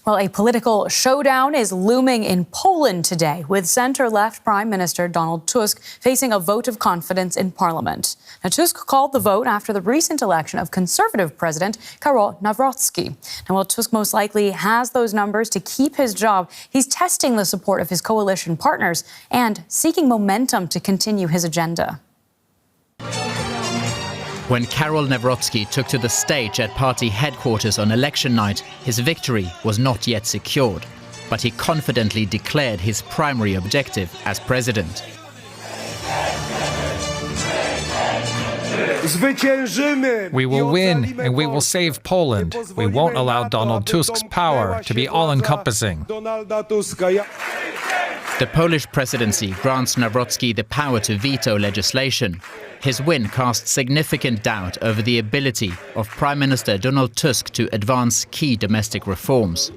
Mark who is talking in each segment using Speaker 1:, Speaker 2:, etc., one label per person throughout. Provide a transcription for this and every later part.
Speaker 1: Well, a political showdown is looming in Poland today, with center-left Prime Minister Donald Tusk facing a vote of confidence in Parliament. Now, Tusk called the vote after the recent election of Conservative President Karol Nav-rot-ski. Now, while Tusk most likely has those numbers to keep his job, he's testing the support of his coalition partners and seeking momentum to continue his agenda.
Speaker 2: When Karol Nav-rot-ski took to the stage at party headquarters on election night, his victory was not yet secured, but he confidently declared his primary objective as president.
Speaker 3: We will win and we will save Poland. We won't allow Donald Tusk's power to be all-encompassing.
Speaker 2: The Polish presidency grants Nav-rot-ski the power to veto legislation. His win casts significant doubt over the ability of Prime Minister Donald Tusk to advance key domestic reforms.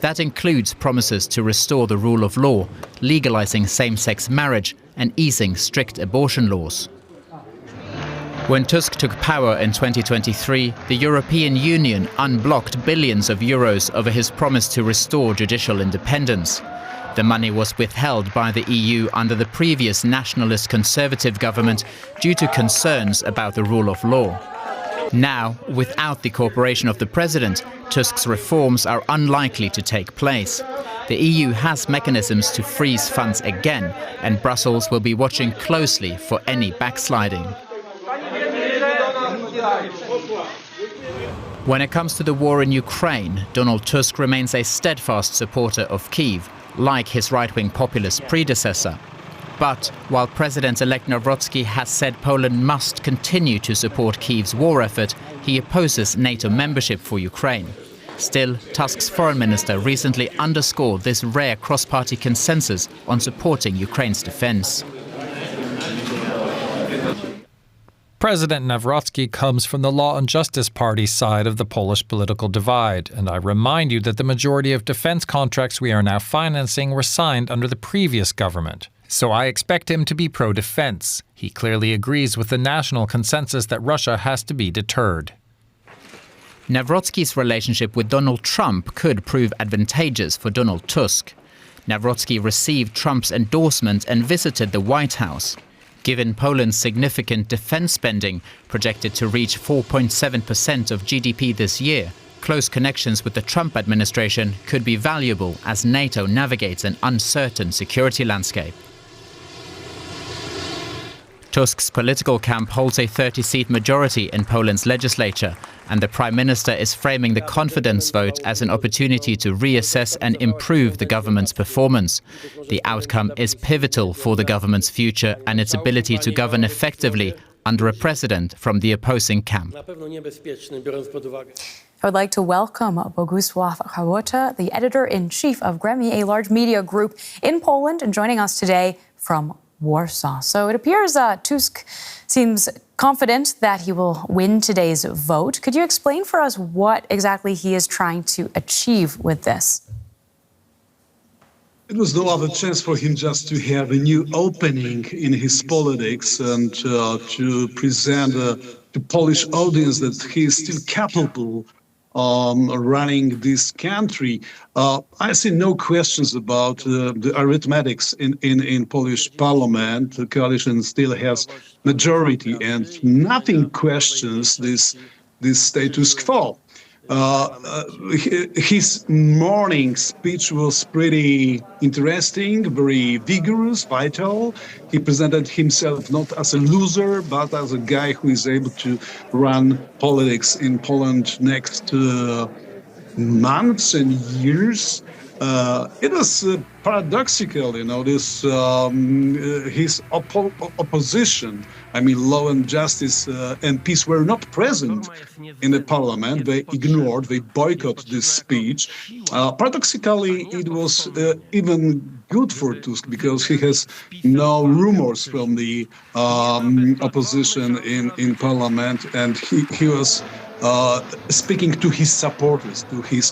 Speaker 2: That includes promises to restore the rule of law, legalizing same-sex marriage and easing strict abortion laws. When Tusk took power in 2023, the European Union unblocked billions of euros over his promise to restore judicial independence. The money was withheld by the EU under the previous nationalist conservative government due to concerns about the rule of law. Now, without the cooperation of the president, Tusk's reforms are unlikely to take place. The EU has mechanisms to freeze funds again, and Brussels will be watching closely for any backsliding. When it comes to the war in Ukraine, Donald Tusk remains a steadfast supporter of Kyiv, like his right-wing populist predecessor. But while President-elect Nav-rot-ski has said Poland must continue to support Kyiv's war effort, he opposes NATO membership for Ukraine. Still, Tusk's foreign minister recently underscored this rare cross-party consensus on supporting Ukraine's defense.
Speaker 3: President Nav-rot-ski comes from the Law and Justice Party side of the Polish political divide, and I remind you that the majority of defense contracts we are now financing were signed under the previous government. So I expect him to be pro-defense. He clearly agrees with the national consensus that Russia has to be deterred.
Speaker 2: Nav-rot-ski's relationship with Donald Trump could prove advantageous for Donald Tusk. Nav-rot-ski received Trump's endorsement and visited the White House. Given Poland's significant defense spending, projected to reach 4.7% of GDP this year, close connections with the Trump administration could be valuable as NATO navigates an uncertain security landscape. Tusk's political camp holds a 30-seat majority in Poland's legislature, and the Prime Minister is framing the confidence vote as an opportunity to reassess and improve the government's performance. The outcome is pivotal for the government's future and its ability to govern effectively under a president from the opposing camp.
Speaker 1: I would like to welcome Boguslaw Chrabota, the editor-in-chief of Gremi, a large media group in Poland, and joining us today from Warsaw. So it appears Tusk seems confident that he will win today's vote. Could you explain for us what exactly he is trying to achieve with this?
Speaker 4: It was no other chance for him just to have a new opening in his politics and to present to Polish audience that he is still capable running this country. I see no questions about the arithmetics in Polish parliament. The coalition still has majority, and nothing questions this status quo. His morning speech was pretty interesting, very vigorous, vital. He presented himself not as a loser, but as a guy who is able to run politics in Poland next months and years. It was paradoxical, this his opposition. I mean, law and justice MPs were not present in the parliament. They ignored, they boycotted this speech. Paradoxically, it was even good for Tusk because he has no rumors from the opposition in parliament, and he was speaking to his supporters, to his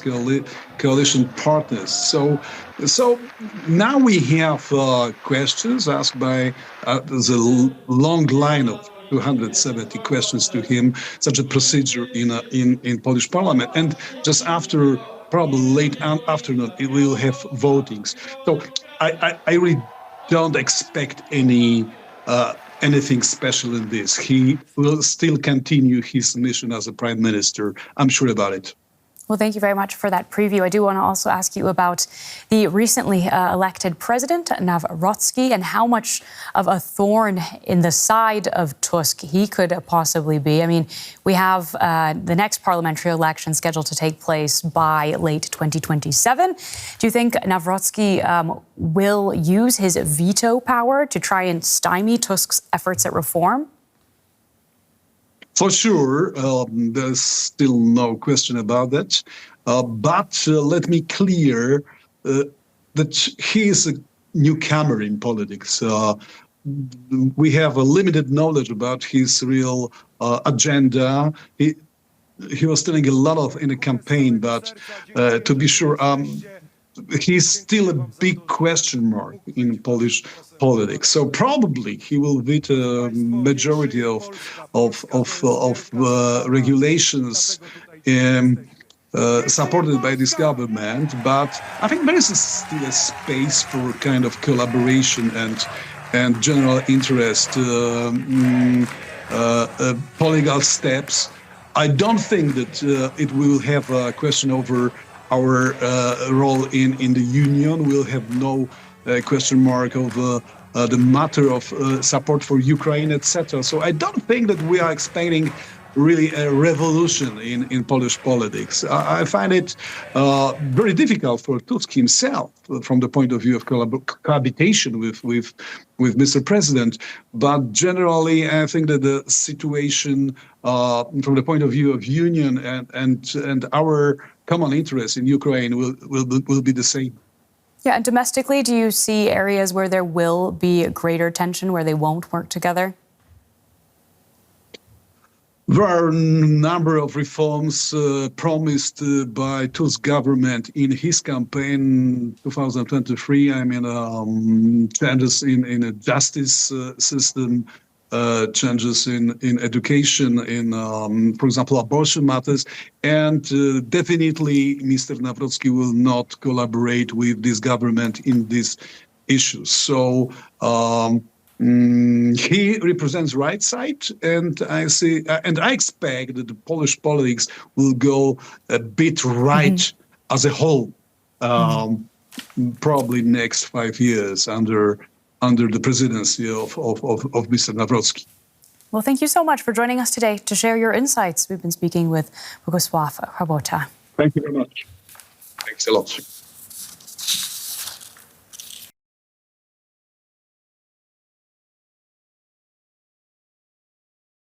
Speaker 4: coalition partners. So now we have questions asked by there's a long line of 270 questions to him, such a procedure in Polish parliament. And just after probably late afternoon, we will have votings. So I really don't expect anything special in this. He will still continue his mission as a prime minister. I'm sure about it.
Speaker 1: Well, thank you very much for that preview. I do want to also ask you about the recently elected President Nav-rot-ski and how much of a thorn in the side of Tusk he could possibly be. I mean, we have the next parliamentary election scheduled to take place by late 2027. Do you think Nav-rot-ski will use his veto power to try and stymie Tusk's efforts at reform?
Speaker 4: For sure, there's still no question about that. But let me clear that he is a newcomer in politics. We have a limited knowledge about his real agenda. He was telling a lot in a campaign, but to be sure, he's still a big question mark in Polish politics. So probably he will veto a majority of regulations supported by this government. But I think there is still a space for kind of collaboration and general interest, political steps. I don't think that it will have a question over our role in the union. Will have no question mark of the matter of support for Ukraine, etc. So I don't think that we are expecting really a revolution in Polish politics. I find it very difficult for Tusk himself from the point of view of cohabitation with Mr. President. But generally, I think that the situation from the point of view of union and our common interest in Ukraine will be the same.
Speaker 1: Yeah, and domestically, do you see areas where there will be greater tension, where they won't work together?
Speaker 4: There are a number of reforms promised by Tusk government in his campaign 2023. I mean, changes in a justice system, changes in education, for example, abortion matters. And definitely Mr. Nav-rot-ski will not collaborate with this government in these issues. So he represents right side, and I expect that the Polish politics will go a bit right as a whole, probably next 5 years under the presidency of Mr. Nav-rot-ski.
Speaker 1: Well, thank you so much for joining us today to share your insights. We've been speaking with Boguslaw Chrabota.
Speaker 4: Thank you very much. Thanks a lot.